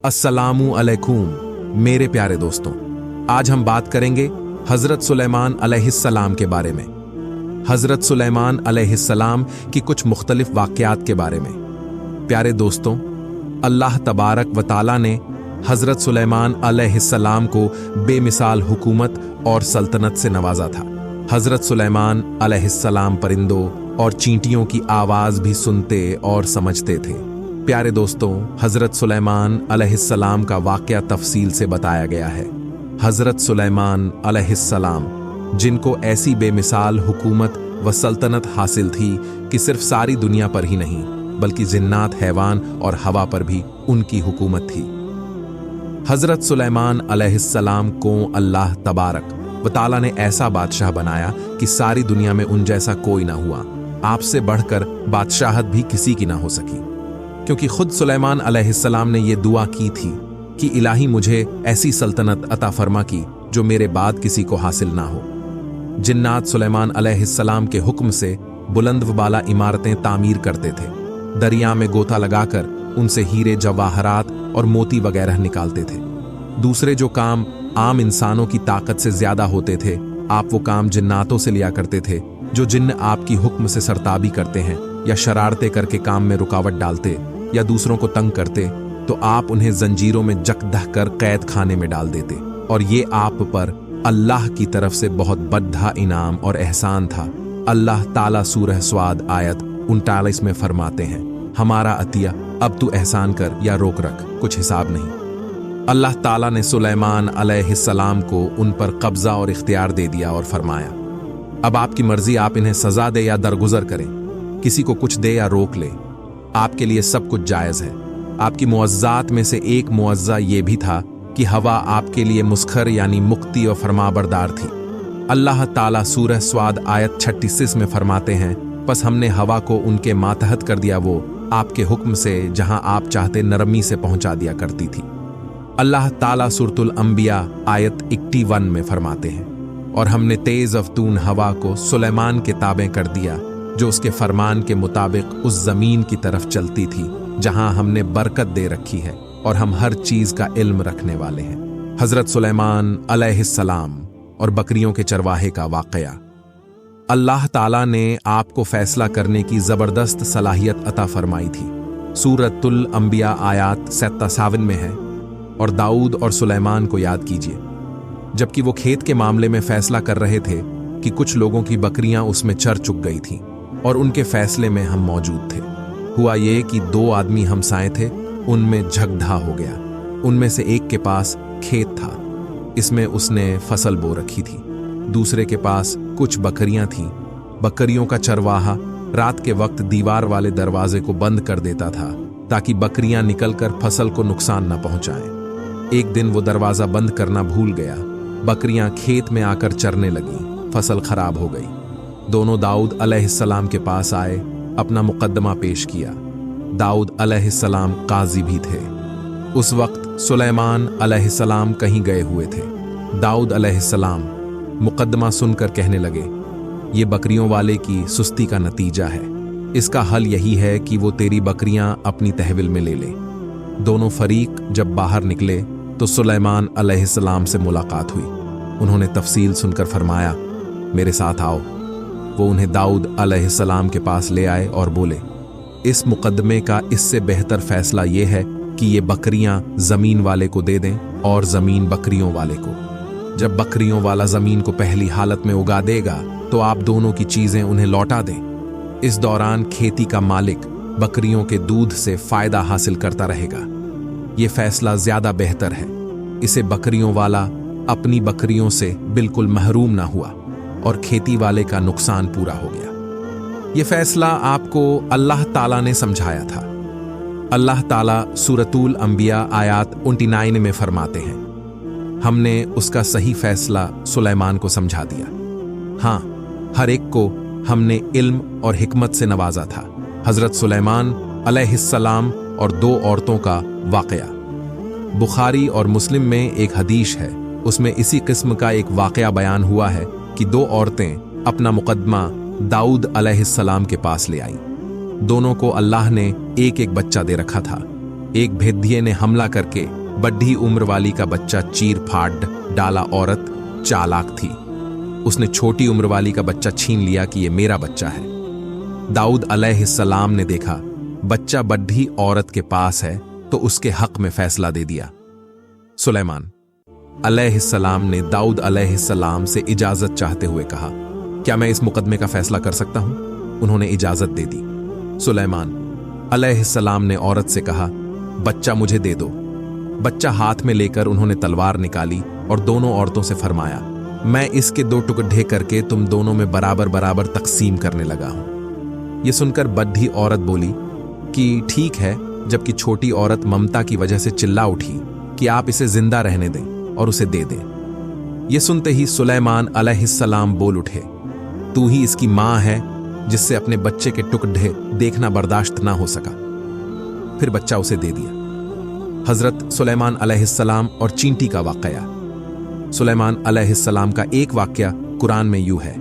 अस्सलामु अलैकुम मेरे प्यारे दोस्तों, आज हम बात करेंगे हजरत सुलेमान अलैहिस्सलाम के बारे में। हजरत सुलेमान अलैहिस्सलाम की कुछ मुख्तलिफ वाक़यात के बारे में। प्यारे दोस्तों, अल्लाह तबारक व तआला ने हजरत सुलेमान अलैहिस्सलाम को बेमिसाल हुकूमत और सल्तनत से नवाजा था। हजरत सुलेमान अलैहिस्सलाम परिंदों और चींटियों की आवाज़ भी सुनते और समझते थे। प्यारे दोस्तों, हजरत सुलेमान अलैहिस्सलाम का वाक़या तफसील से बताया गया है। हजरत सुलेमान अलैहिस्सलाम, जिनको ऐसी बेमिसाल हुकूमत व सल्तनत हासिल थी कि सिर्फ सारी दुनिया पर ही नहीं बल्कि जिन्नात, हैवान और हवा पर भी उनकी हुकूमत थी। हजरत सुलेमान अलैहिस्सलाम को अल्लाह तबारक व तआला ने ऐसा बादशाह बनाया कि सारी दुनिया में उन जैसा कोई ना हुआ। आपसे बढ़कर बादशाहत भी किसी की ना हो सकी, क्योंकि खुद सुलेमान अलैहिस्सलाम ने यह दुआ की थी कि इलाही मुझे ऐसी सल्तनत अता फरमा की जो मेरे बाद किसी को हासिल ना हो। जिन्नात सुलेमान अलैहिस्सलाम के हुक्म से बुलंद व बाला इमारतें तामीर करते थे। दरिया में गोता लगाकर उनसे हीरे, जवाहरात और मोती वगैरह निकालते थे। दूसरे जो काम आम इंसानों की ताकत से ज्यादा होते थे, आप वो काम जिन्नातों से लिया करते थे। जो जिन्न आपकी हुक्म से सरताबी करते हैं या शरारतें करके काम में रुकावट डालते या दूसरों को तंग करते, तो आप उन्हें जंजीरों में जकदह कर कैद खाने में डाल देते। और ये आप पर अल्लाह की तरफ से बहुत बड़ा इनाम और एहसान था। अल्लाह ताला सूरह स्वाद आयत 39 में फरमाते हैं, हमारा अतिया अब तू एहसान कर या रोक रख, कुछ हिसाब नहीं। अल्लाह ताला ने सुलेमान अलैहिस्सलाम को उन पर कब्जा और इख्तियार दे दिया और फरमाया, अब आपकी मर्जी, आप इन्हें सजा दे या दरगुजर करें, किसी को कुछ दे या रोक ले, आपके लिए सब कुछ जायज है। आपकी मुअज़्ज़ात में से एक मुअज़्ज़ा ये भी था कि हवा आपके लिए मुस्खर यानी मुक्ति और फरमाबरदार थी। अल्लाह ताला सूरह स्वाद आयत 36 में फरमाते हैं, बस हमने हवा को उनके मातहत कर दिया, वो आपके हुक्म से जहां आप चाहते नरमी से पहुंचा दिया करती थी। अल्लाह ताला सूरतुल अंबिया आयत 81 में फरमाते हैं, और हमने तेज अफ्तून हवा को सुलेमान के ताबे कर दिया, जो उसके फरमान के मुताबिक उस जमीन की तरफ चलती थी जहां हमने बरकत दे रखी है, और हम हर चीज का इल्म रखने वाले हैं। हजरत सुलेमान अलैहिस्सलाम और बकरियों के चरवाहे का वाकया। अल्लाह ताला ने आपको फैसला करने की जबरदस्त सलाहियत अता फरमाई थी। सूरतुल अंबिया आयत 57 में है, और दाऊद और सुलेमान को याद कीजिए जबकि वो खेत के मामले में फैसला कर रहे थे कि कुछ लोगों की बकरियां उसमें चर चुक गई थीं, और उनके फैसले में हम मौजूद थे। हुआ ये कि दो आदमी हमसाए थे, उनमें झगड़ा हो गया। उनमें से एक के पास खेत था, इसमें उसने फसल बो रखी थी। दूसरे के पास कुछ बकरियां थीं। बकरियों का चरवाहा रात के वक्त दीवार वाले दरवाजे को बंद कर देता था ताकि बकरियां निकलकर फसल को नुकसान न पहुंचाएं। एक दिन वो दरवाजा बंद करना भूल गया। बकरियां खेत में आकर चरने लगीं, फसल खराब हो गई। दोनों दाऊद अलैहिस्सलाम के पास आए, अपना मुकद्दमा पेश किया। दाऊद अलैहिस्सलाम काजी भी थे। उस वक्त सुलेमान अलैहिस्सलाम कहीं गए हुए थे। दाऊद अलैहिस्सलाम मुकद्दमा सुनकर कहने लगे, ये बकरियों वाले की सुस्ती का नतीजा है। इसका हल यही है कि वो तेरी बकरियां अपनी तहविल में ले ले। दोनों फरीक जब बाहर निकले तो सुलेमान अलैहिस्सलाम से मुलाकात हुई। उन्होंने तफसील सुनकर फरमाया, मेरे साथ आओ। वो उन्हें दाऊद अलैहिस्सलाम के पास ले आए और बोले, इस मुकदमे का इससे बेहतर फैसला ये है कि ये बकरियां जमीन वाले को दे दें और जमीन बकरियों वाले को। जब बकरियों वाला जमीन को पहली हालत में उगा देगा तो आप दोनों की चीजें उन्हें लौटा दें। इस दौरान खेती का मालिक बकरियों के दूध से फायदा हासिल करता रहेगा। ये फैसला ज्यादा बेहतर है। इसे बकरियों वाला अपनी बकरियों से बिल्कुल महरूम ना हुआ और खेती वाले का नुकसान पूरा हो गया। ये फैसला आपको अल्लाह ताला ने समझाया था। अल्लाह ताला सूरतुल अंबिया आयत 29 में फरमाते हैं, हमने उसका सही फैसला सुलेमान को समझा दिया। हाँ, हर एक को हमने इल्म और हिकमत से नवाजा था। हजरत सुलेमान अलैहिस्सलाम और दो औरतों का वाकया। बुखारी और मुस्लिम में एक हदीस है, उसमें इसी किस्म का एक वाकया बयान हुआ है कि दो औरतें अपना मुकद्दमा दाऊद अलैहिस्सलाम के पास ले आईं। दोनों को अल्लाह ने एक एक बच्चा दे रखा था। एक भेदिये ने हमला करके बड़ी उम्र वाली का बच्चा चीर फाड़ डाला। औरत चालाक थी, उसने छोटी उम्र वाली का बच्चा छीन लिया कि ये मेरा बच्चा है। दाऊद अलैहिस्सलाम ने देखा बच्चा बड्ढी औरत के पास है तो उसके हक में फैसला दे दिया। सुलेमान अलैहिस्सलाम ने दाऊद अलैहिस्सलाम से इजाजत चाहते हुए कहा, क्या मैं इस मुकदमे का फैसला कर सकता हूं? उन्होंने इजाजत दे दी। सुलेमान अलैहिस्सलाम ने औरत से कहा, बच्चा मुझे दे दो। बच्चा हाथ में लेकर उन्होंने तलवार निकाली और दोनों औरतों से फरमाया, मैं इसके 2 टुकड़े करके तुम दोनों में बराबर बराबर तकसीम करने लगा हूं। यह सुनकर बड्ढी औरत बोली कि ठीक है, जबकि छोटी औरत ममता की वजह से चिल्ला उठी कि आप इसे जिंदा रहने दें और उसे दे दें। यह सुनते ही सुलेमान अलैहिस्सलाम बोल उठे, तू ही इसकी मां है जिससे अपने बच्चे के टुकड़े देखना बर्दाश्त ना हो सका। फिर बच्चा उसे दे दिया। हजरत सुलेमान अलैहिस्सलाम और चींटी का वाकया। सुलेमान अलैहिस्सलाम का एक वाकया कुरान में यूं है,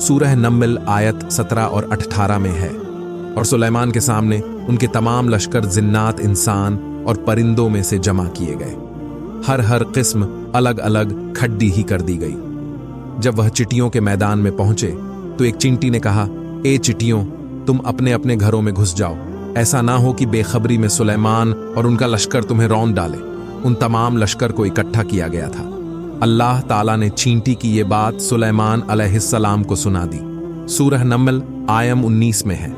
सूरह नम्ल आयत 17 और 18 में है, और सुलेमान के सामने उनके तमाम लश्कर जिन्नात, इंसान और परिंदों में से जमा किए गए। हर किस्म अलग अलग खड्डी ही कर दी गई। जब वह चिटियों के मैदान में पहुंचे तो एक चींटी ने कहा, ए चिटियों, तुम अपने अपने घरों में घुस जाओ, ऐसा ना हो कि बेखबरी में सुलेमान और उनका लश्कर तुम्हें रौंद डाले। उन तमाम लश्कर को इकट्ठा किया गया था। अल्लाह ताला ने चींटी की ये बात सुलेमान अलैहिस्सलाम को सुना दी। सूरह नम्ल आयम 19 में है।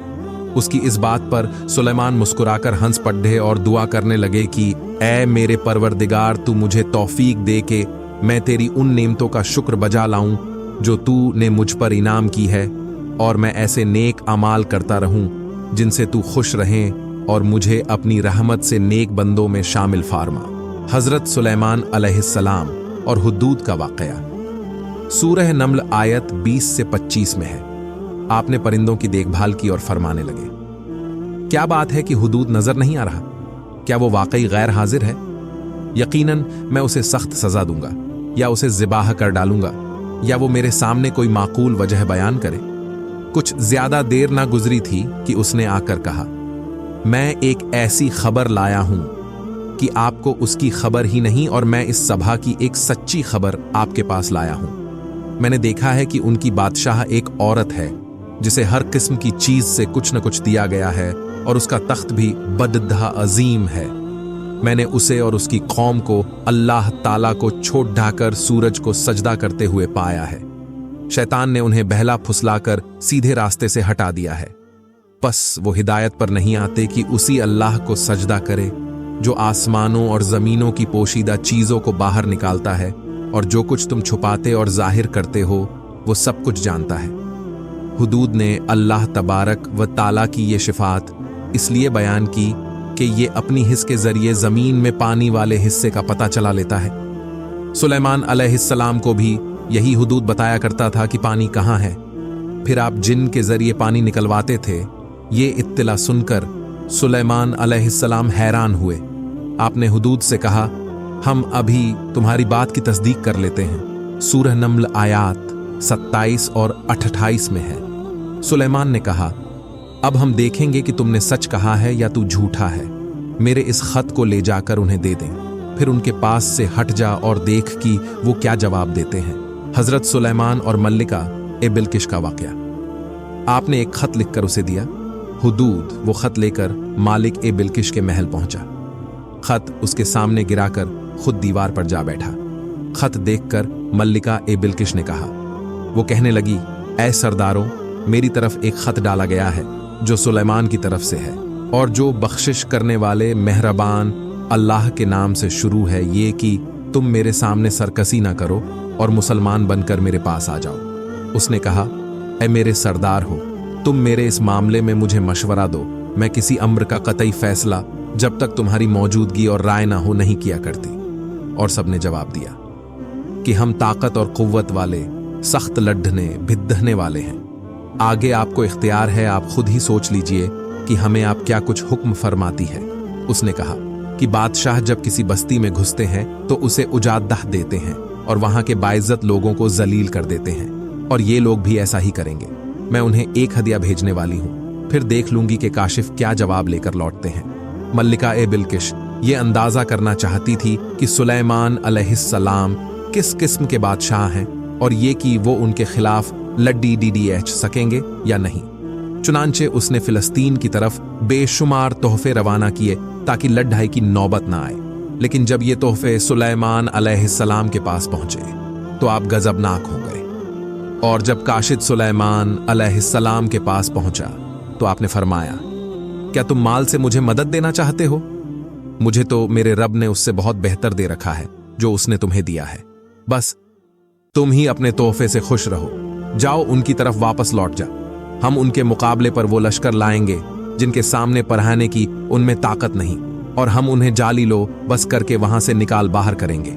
उसकी इस बात पर सुलेमान मुस्कुराकर हंस पड़े और दुआ करने लगे कि ऐ मेरे परवरदिगार, तू मुझे तौफीक दे के मैं तेरी उन नेमतों का शुक्र बजा लाऊं जो तू ने मुझ पर इनाम की है, और मैं ऐसे नेक अमाल करता रहूं जिनसे तू खुश रहें, और मुझे अपनी रहमत से नेक बंदों में शामिल फारमा। हजरत सुलेमान अलैहिस्सलाम और हुदूद का वाकया। सूरह नम्ल आयत 20 से 25 में है। आपने परिंदों की देखभाल की और फरमाने लगे, क्या बात है कि हुदूद नजर नहीं आ रहा? क्या वो वाकई गैर हाजिर है? यकीनन मैं उसे सख्त सजा दूंगा, या उसे ज़िबाह कर डालूंगा, या वो मेरे सामने कोई माकूल वजह बयान करे। कुछ ज्यादा देर ना गुजरी थी कि उसने आकर कहा, मैं एक ऐसी खबर लाया हूं कि आपको उसकी खबर ही नहीं, और मैं इस सभा की एक सच्ची खबर आपके पास लाया हूं। मैंने देखा है कि उनकी बादशाह एक औरत है जिसे हर किस्म की चीज से कुछ न कुछ दिया गया है, और उसका तख्त भी बददहा अजीम है। मैंने उसे और उसकी कौम को अल्लाह ताला को छोड़ ढाकर सूरज को सजदा करते हुए पाया है। शैतान ने उन्हें बहला फुसलाकर सीधे रास्ते से हटा दिया है। बस वो हिदायत पर नहीं आते कि उसी अल्लाह को सजदा करे जो आसमानों और जमीनों की पोशीदा चीजों को बाहर निकालता है, और जो कुछ तुम छुपाते और जाहिर करते हो वो सब कुछ जानता है। हुदूद ने अल्लाह तबारक व ताला की ये शिफात इसलिए बयान की कि ये अपनी हिस्स के जरिए जमीन में पानी वाले हिस्से का पता चला लेता है। सुलेमान अलैहिस्सलाम को भी यही हुदूद बताया करता था कि पानी कहाँ है। फिर आप जिन के जरिए पानी निकलवाते थे। ये इत्तला सुनकर सुलेमान अलैहिस्सलाम हैरान हुए। आपने हुदूद से कहा, हम अभी तुम्हारी बात की तस्दीक कर लेते हैं। सूरह नम्ल आयात 27 और 28 में है। सुलेमान ने कहा, अब हम देखेंगे कि तुमने सच कहा है या तू झूठा है। मेरे इस खत को ले जाकर उन्हें दे दें, फिर उनके पास से हट जा और देख कि वो क्या जवाब देते हैं। हजरत सुलेमान और मल्लिका ए बिल्किश का वाकया। आपने एक खत लिखकर उसे दिया। हुदूद वो खत लेकर मालिक ए बिल्किश के महल पहुंचा। खत उसके सामने गिराकर खुद दीवार पर जा बैठा। खत देखकर मल्लिका ए बिल्किश ने कहा, वो कहने लगी, ऐ सरदारों, मेरी तरफ एक खत डाला गया है जो सुलेमान की तरफ से है, और जो बख्शिश करने वाले मेहरबान अल्लाह के नाम से शुरू है, ये कि तुम मेरे सामने सरकसी ना करो और मुसलमान बनकर मेरे पास आ जाओ। उसने कहा, ऐ मेरे सरदार हो, तुम मेरे इस मामले में मुझे मशवरा दो। मैं किसी अम्र का कतई फैसला जब तक तुम्हारी मौजूदगी और राय ना हो नहीं किया करती। और सबने जवाब दिया कि हम ताकत और कुव्वत वाले, सख्त लड़ने भिद्दने वाले हैं। आगे आपको इख्तियार है, आप खुद ही सोच लीजिए कि हमें आप क्या कुछ हुक्म फरमाती है। उसने कहा कि बादशाह जब किसी बस्ती में घुसते हैं तो उसे उजादह देते हैं और वहां के बाइज्जत लोगों को जलील कर देते हैं, और ये लोग भी ऐसा ही करेंगे। मैं उन्हें एक हदिया भेजने वाली हूं, फिर देख लूंगी कि काशिफ क्या जवाब लेकर लौटते हैं। मल्लिका ए बिल्किश ये अंदाजा करना चाहती थी कि सुलेमान अलैहिस्सलाम किस किस्म के बादशाह हैं और ये कि वो उनके खिलाफ लड्डी डीडीएच सकेंगे या नहीं। चुनांचे उसने फिलिस्तीन की तरफ बेशुमार तोहफे रवाना किए ताकि लड़ाई की नौबत ना आए। लेकिन जब ये तोहफे सुलेमान अलैहिस्सलाम के पास पहुंचे तो आप गजबनाक हो गए। और जब काशिद सुलेमान अलैहिस्सलाम के पास पहुंचा तो आपने फरमाया, क्या तुम माल से मुझे मदद देना चाहते हो? मुझे तो मेरे रब ने उससे बहुत बेहतर दे रखा है जो उसने तुम्हें दिया है। बस तुम ही अपने तोहफे से खुश रहो। जाओ उनकी तरफ वापस लौट जा। हम उनके मुकाबले पर वो लश्कर लाएंगे जिनके सामने पढ़ाने की उनमें ताकत नहीं, और हम उन्हें जाली लो बस करके वहां से निकाल बाहर करेंगे।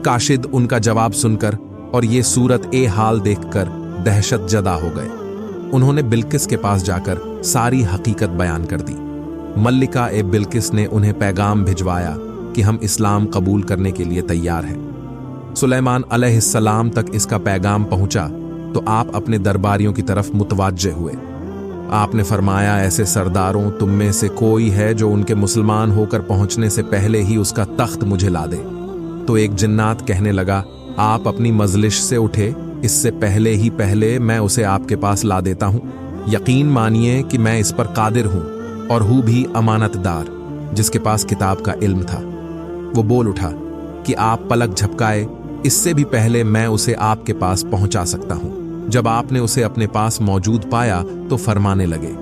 काशिद उनका जवाब सुनकर और ये सूरत ए हाल देखकर दहशत जदा हो गए। उन्होंने बिल्किस के पास जाकर सारी हकीकत बयान कर दी। मल्लिका ए बिल्किस ने उन्हें पैगाम भिजवाया कि हम इस्लाम कबूल करने के लिए तैयार हैं। सुलेमान अलैहिस्सलाम तक इसका पैगाम पहुंचा तो आप अपने दरबारियों की तरफ मुतवज्जे हुए। आपने फरमाया, ऐसे सरदारों तुम में से कोई है जो उनके मुसलमान होकर पहुंचने से पहले ही उसका तख्त मुझे ला दे। तो एक जिन्नात कहने लगा, आप अपनी मजलिस से उठे, इससे पहले मैं उसे आपके पास ला देता हूं। यकीन मानिए कि मैं इस पर कादिर हूं और हूं भी अमानतदार, जिसके पास किताब का इल्म था। वो बोल उठा कि आप पलक झपकाए, इससे भी पहले मैं उसे आपके पास पहुंचा सकता हूं। जब आपने उसे अपने पास मौजूद पाया तो फरमाने लगे,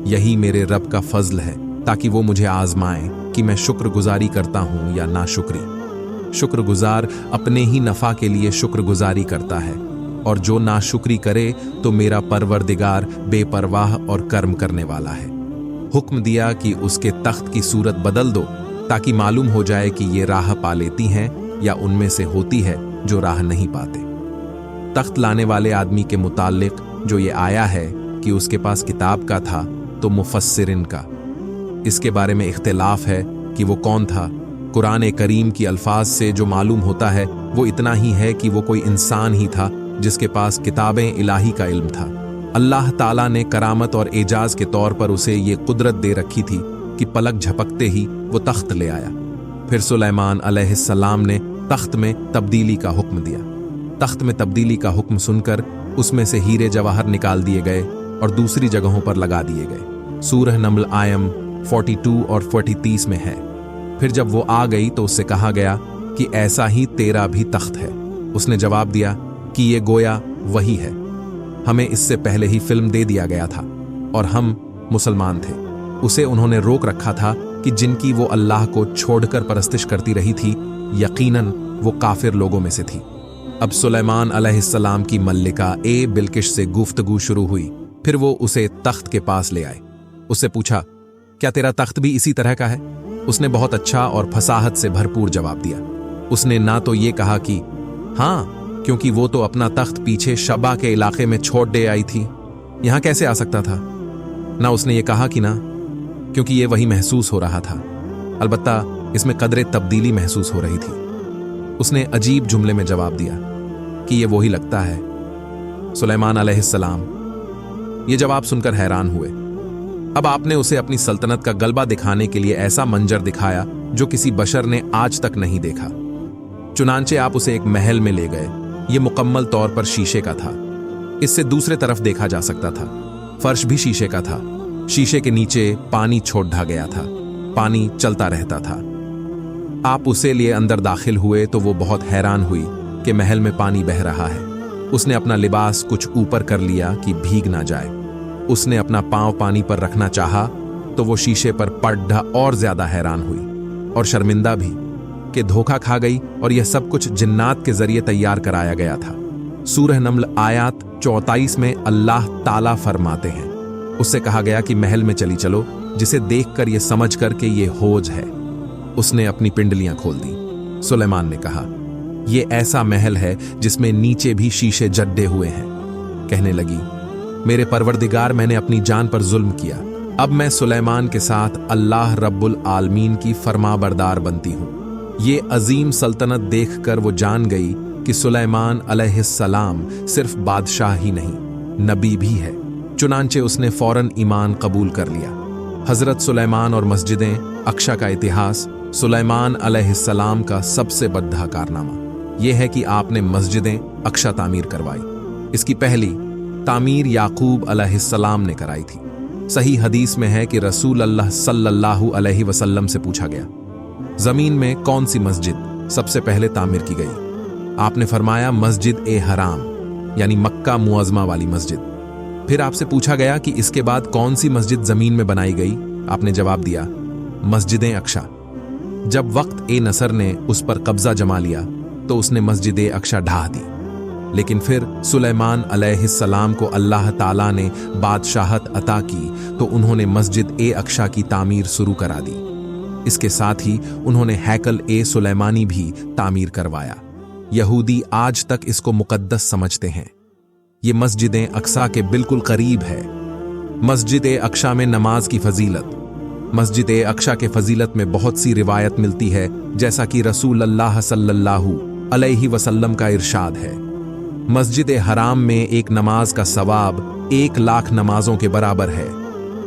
यही मेरे रब का फजल है ताकि वो मुझे आजमाए कि मैं शुक्रगुजारी करता हूं या नाशुक्री। शुक्रगुजार अपने ही नफा के लिए शुक्रगुजारी करता है, और जो नाशुक्री करे तो मेरा परवरदिगार बेपरवाह और कर्म करने वाला है। हुक्म दिया कि उसके तख्त की सूरत बदल दो ताकि मालूम हो जाए कि ये राह पा लेती हैं या उनमें से होती है जो राह नहीं पाते। तख्त लाने वाले आदमी के मुतालिक जो ये आया है कि उसके पास किताब का था तो मुफस्सिरिन का इसके बारे में इख्तिलाफ है कि वो कौन था। कुरान करीम की अल्फाज से जो मालूम होता है वो इतना ही है कि वो कोई इंसान ही था जिसके पास किताबें इलाही का इल्म था। अल्लाह ताला ने करामत और एजाज के तौर पर उसे ये कुदरत दे रखी थी कि पलक झपकते ही वो तख्त ले आया। फिर सुलेमान अलैहिस्सलाम ने तख्त में तब्दीली का हुक्म दिया। तख्त में तब्दीली का हुक्म सुनकर उसमें से हीरे जवाहर निकाल दिए गए और दूसरी जगहों पर लगा दिए गए। सूरह नमल आयम 42 और 33 में है। फिर जब वो आ गई तो उससे कहा गया कि ऐसा ही तेरा भी तख्त है। उसने जवाब दिया कि ये गोया वही है, हमें इससे पहले ही फिल्म दे दिया गया था और हम मुसलमान थे। उसे उन्होंने रोक रखा था कि जिनकी वो अल्लाह को छोड़कर परस्तिश करती रही थी, यकीनन वो काफिर लोगों में से थी। अब सुलेमान अलैहिस्सलाम की मल्लिका ए बिल्किश से गुफ्तगू शुरू हुई। फिर वो उसे तख्त के पास ले आए। उससे पूछा, क्या तेरा तख्त भी इसी तरह का है? उसने बहुत अच्छा और फसाहत से भरपूर जवाब दिया। उसने ना तो ये कहा कि हाँ, क्योंकि वो तो अपना तख्त पीछे शबा के इलाके में छोड़ दे आई थी, यहां कैसे आ सकता था। ना उसने ये कहा कि ना, क्योंकि ये वही महसूस हो रहा था। अलबत्ता इसमें कदरे तब्दीली महसूस हो रही थी। उसने अजीब जुमले में जवाब दिया कि ये वही लगता है। सुलेमान अलैहिस्सलाम ये जवाब सुनकर हैरान हुए। अब आपने उसे अपनी सल्तनत का गलबा दिखाने के लिए ऐसा मंजर दिखाया जो किसी बशर ने आज तक नहीं देखा। चुनांचे आप उसे एक महल में ले गए। ये मुकम्मल तौर पर शीशे का था। इससे दूसरे तरफ देखा जा सकता था। फर्श भी शीशे का था। शीशे के नीचे पानी छोड़ा गया था। पानी चलता रहता था। आप उसे लिए अंदर दाखिल हुए तो वो बहुत हैरान हुई कि महल में पानी बह रहा है। उसने अपना लिबास कुछ ऊपर कर लिया कि भीग ना जाए। उसने अपना पांव पानी पर रखना चाहा तो वो शीशे पर पड़ और ज्यादा हैरान हुई और शर्मिंदा भी कि धोखा खा गई और यह सब कुछ जिन्नात के जरिए तैयार कराया गया था। सूरह नमल आयत 34 में अल्लाह ताला फरमाते हैं, उससे कहा गया कि महल में चली चलो जिसे देखकर ये समझकर कि ये होज है। उसने अपनी पिंडलियां खोल दी। सुलेमान ने कहा, ये ऐसा महल है जिसमें नीचे भी शीशे जड्डे हुए हैं। कहने लगी, मेरे परवरदिगार, मैंने अपनी जान पर जुल्म किया। अब मैं सुलेमान के साथ अल्लाह रब्बुल आलमीन की फरमाबरदार बनती हूं। ये अजीम सल्तनत देखकर वो जान गई कि सुलेमान अलैहिस्सलाम सिर्फ बादशाह ही नहीं, नबी भी है। चुनांचे उसने फौरन ईमान कबूल कर लिया। हज़रत सुलेमान और मस्जिदें अक्शा का इतिहास। सुलेमान अलैहिस्सलाम का सबसे बड़ा कारनामा यह है कि आपने मस्जिदें अक्शा तामीर करवाई। इसकी पहली तामीर याकूब अलैहिस्सलाम ने कराई थी। सही हदीस में है कि रसूल अल्लाह सल्लल्लाहु अलैहि वसल्लम से पूछा गया, जमीन में कौन सी मस्जिद सबसे पहले तामीर की गई? आपने फरमाया, मस्जिद ए हराम, यानी मक्का मुअज़्ज़मा वाली मस्जिद। फिर आपसे पूछा गया कि इसके बाद कौन सी मस्जिद जमीन में बनाई गई? आपने जवाब दिया, मस्जिदें अक्शा। जब वक्त ए नसर ने उस पर कब्जा जमा लिया तो उसने मस्जिद ए अक्शा ढा दी। लेकिन फिर सुलेमान अलैहिस्सलाम को अल्लाह ताला ने बादशाहत अता की तो उन्होंने मस्जिद ए अक्शा की तामीर शुरू करा दी। इसके साथ ही उन्होंने हैकल ए सुलेमानी भी तामीर करवाया। यहूदी आज तक इसको मुकद्दस समझते हैं। ये मस्जिदें अक्सा के बिल्कुल करीब है। मस्जिद ए अक्शा में नमाज की फजीलत। मस्जिद ए अक्शा के फजीलत में बहुत सी रिवायत मिलती है, जैसा कि रसूल अल्लाह सल्लल्लाहु अलैहि वसल्लम का इरशाद है, मस्जिद ए हराम में एक नमाज का सवाब 1,00,000 नमाजों के बराबर है।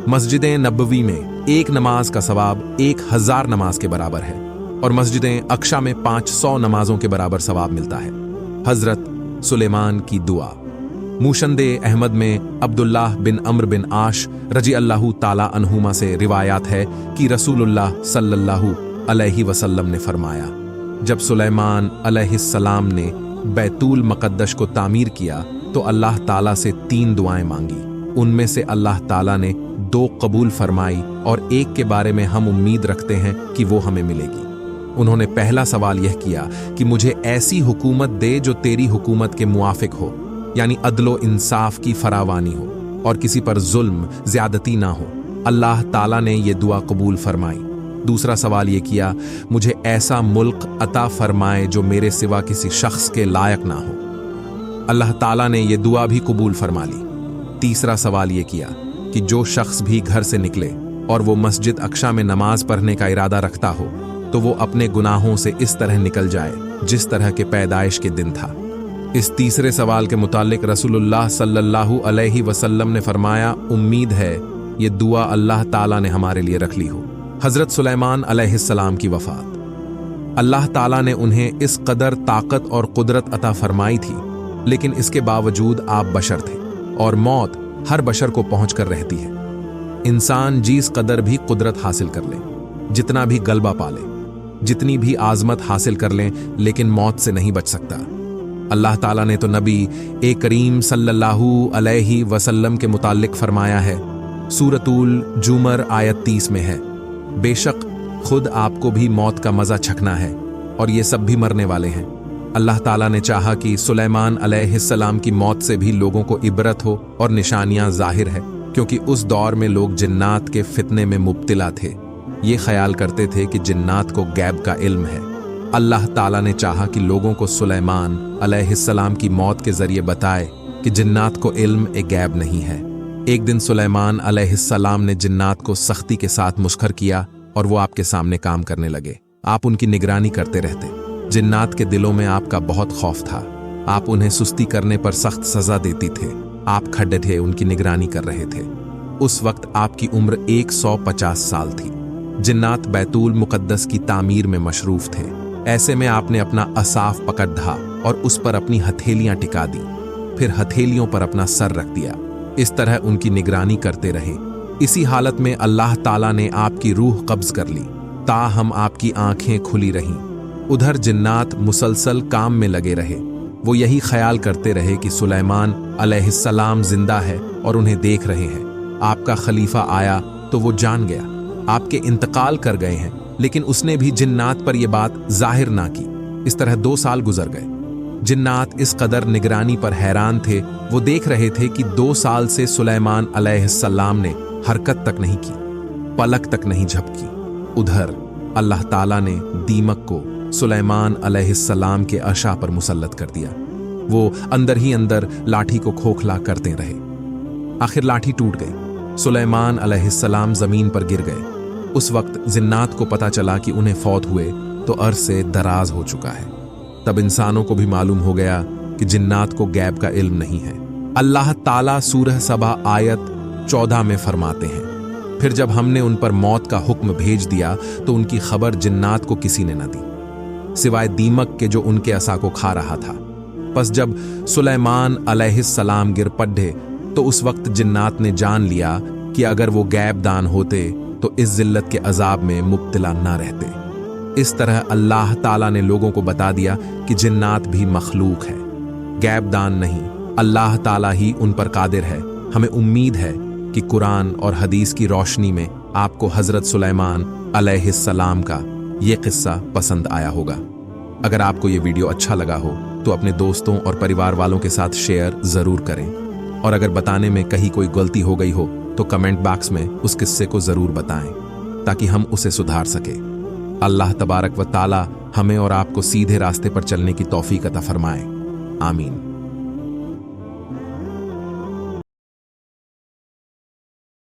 मस्जिद नबवी में एक नमाज का सवाब 1,000 नमाज के बराबर है और मस्जिद अक्शा में 500 नमाजों के बराबर सवाब मिलता है। हजरत सुलेमान की दुआ। मुशंदे अहमद में अब्दुल्लाह बिन अम्र बिन आश रजी अल्लाहु ताला अन्हुमा से रिवायात है कि रसूलुल्लाह सल्लल्लाहु अलैहि वसल्लम ने फरमाया, जब सुलेमान अलैहिस्सलाम ने बैतुल मुक़द्दस को तामीर किया तो अल्लाह ताला से 3 दुआएं मांगी। उनमें से अल्लाह ताला ने 2 कबूल फरमाई और एक के बारे में हम उम्मीद रखते हैं कि वो हमें मिलेगी। उन्होंने पहला सवाल यह किया कि मुझे ऐसी हुकूमत दे जो तेरी हुकूमत के मुआफिक हो, यानी अदलो इंसाफ की फरावानी हो और किसी पर जुल्म ज्यादती ना हो। अल्लाह ताला ने यह दुआ कबूल फरमाई। दूसरा सवाल यह किया, मुझे ऐसा मुल्क अता फरमाए जो मेरे सिवा किसी शख्स के लायक ना हो। अल्लाह ताला ने यह दुआ भी कबूल फरमा ली। तीसरा सवाल यह किया कि जो शख्स भी घर से निकले और वो मस्जिद अक्शा में नमाज पढ़ने का इरादा रखता हो तो वो अपने गुनाहों से इस तरह निकल जाए जिस तरह के पैदाइश के दिन था। इस तीसरे सवाल के मुतालिक रसूलुल्लाह सल्लल्लाहु अलैहि वसल्लम ने फरमाया, उम्मीद है ये दुआ अल्लाह ताला ने हमारे लिए रख ली हो। हजरत सुलेमान अलैहिस्सलाम की वफात। अल्लाह ताला ने उन्हें इस कदर ताकत और कुदरत अता फरमाई थी, लेकिन इसके बावजूद आप बशर थे और मौत हर बशर को पहुंच कर रहती है। इंसान जिस कदर भी कुदरत हासिल कर ले, जितना भी गलबा पाले, जितनी भी आजमत हासिल कर लें, लेकिन मौत से नहीं बच सकता। अल्लाह ताला ने तो नबी ए करीम सल्लल्लाहु अलैहि वसल्लम के मुतालिक फरमाया है, सूरतुल जुमर आयत 30 में है, बेशक खुद आपको भी मौत का मजा छकना है और ये सब भी मरने वाले हैं। अल्लाह ताला ने चाहा कि सुलेमान अलैहिस्सलाम की मौत से भी लोगों को इबरत हो और निशानियां जाहिर है, क्योंकि उस दौर में लोग जिन्नात के फितने में मुब्तिला थे। ये ख्याल करते थे कि जिन्नात को गैब का इल्म है। अल्लाह ताला ने चाहा कि लोगों को सुलेमान अलैहिस्सलाम की मौत के जरिए बताए कि जिन्नात को इल्म ए गैब नहीं है। एक दिन सुलेमान अलैहिस्सलाम ने जिन्नात को सख्ती के साथ मुस्खर किया और वो आपके सामने काम करने लगे। आप उनकी निगरानी करते रहते। जिन्नात के दिलों में आपका बहुत खौफ था। आप उन्हें सुस्ती करने पर सख्त सजा देती थे। आप खड़े थे, उनकी निगरानी कर रहे थे। उस वक्त आपकी उम्र 150 साल थी। जिन्नात बैतुल मुक़द्दस की तामीर में मशरूफ थे। ऐसे में आपने अपना असाफ पकड़ धा और उस पर अपनी हथेलियां टिका दी, फिर हथेलियों पर अपना सर रख दिया। इस तरह उनकी निगरानी करते रहे। इसी हालत में अल्लाह ताला ने आपकी रूह कब्ज कर ली, ताहम आपकी आंखें खुली रहीं। उधर जिन्नात मुसलसल काम में लगे रहे। वो यही ख्याल करते रहे कि सुलेमान अलैहिस्सलाम जिंदा है और उन्हें देख रहे हैं। आपका खलीफा आया तो वो जान गया आपके इंतकाल कर गए हैं, लेकिन उसने भी जिन्नात पर यह बात जाहिर ना की। इस तरह 2 साल गुजर गए। जिन्नात इस कदर निगरानी पर हैरान थे। वो देख रहे थे कि 2 साल से सुलेमान अलैहिस्सलाम ने हरकत तक नहीं की, पलक तक नहीं झपकी। उधर अल्लाह ताला ने दीमक को सुलेमान अलैहिस्सलाम के अशा पर मुसल्लत कर दिया। वो अंदर ही अंदर लाठी को खोखला करते रहे। आखिर लाठी टूट गई। सुलेमान अलैहिस्सलाम जमीन पर गिर गए। उस वक्त जिन्नात को पता चला कि उन्हें फौत हुए तो अर्श से दराज हो चुका है। तब इंसानों को भी मालूम हो गया कि जिन्नात को गैब का इल्म नहीं है। अल्लाह ताला सूरह सबा आयत 14 में फरमाते हैं, फिर जब हमने उन पर मौत का हुक्म भेज दिया तो उनकी खबर जिन्नात को किसी ने न दी सिवाय दीमक के जो उनके असा को खा रहा था। बस जब सुलेमान अलैहिस्सलाम गिर पड़े तो उस वक्त जिन्नात ने जान लिया कि अगर वो गैब दान होते तो इस जिल्लत के अजाब में मुब्तला ना रहते। इस तरह अल्लाह ताला ने लोगों को बता दिया कि जिन्नात भी मखलूक है, गैब दान नहीं, अल्लाह ताला ही उन पर कादिर है। हमें उम्मीद है कि कुरान और हदीस की रोशनी में आपको हजरत सुलेमान अलैहिस्सलाम का ये किस्सा पसंद आया होगा। अगर आपको ये वीडियो अच्छा लगा हो तो अपने दोस्तों और परिवार वालों के साथ शेयर जरूर करें, और अगर बताने में कहीं कोई गलती हो गई हो तो कमेंट बॉक्स में उस किस्से को जरूर बताएं ताकि हम उसे सुधार सके। अल्लाह तबारक व ताला हमें और आपको सीधे रास्ते पर चलने की तौफीक अता फरमाए। आमीन।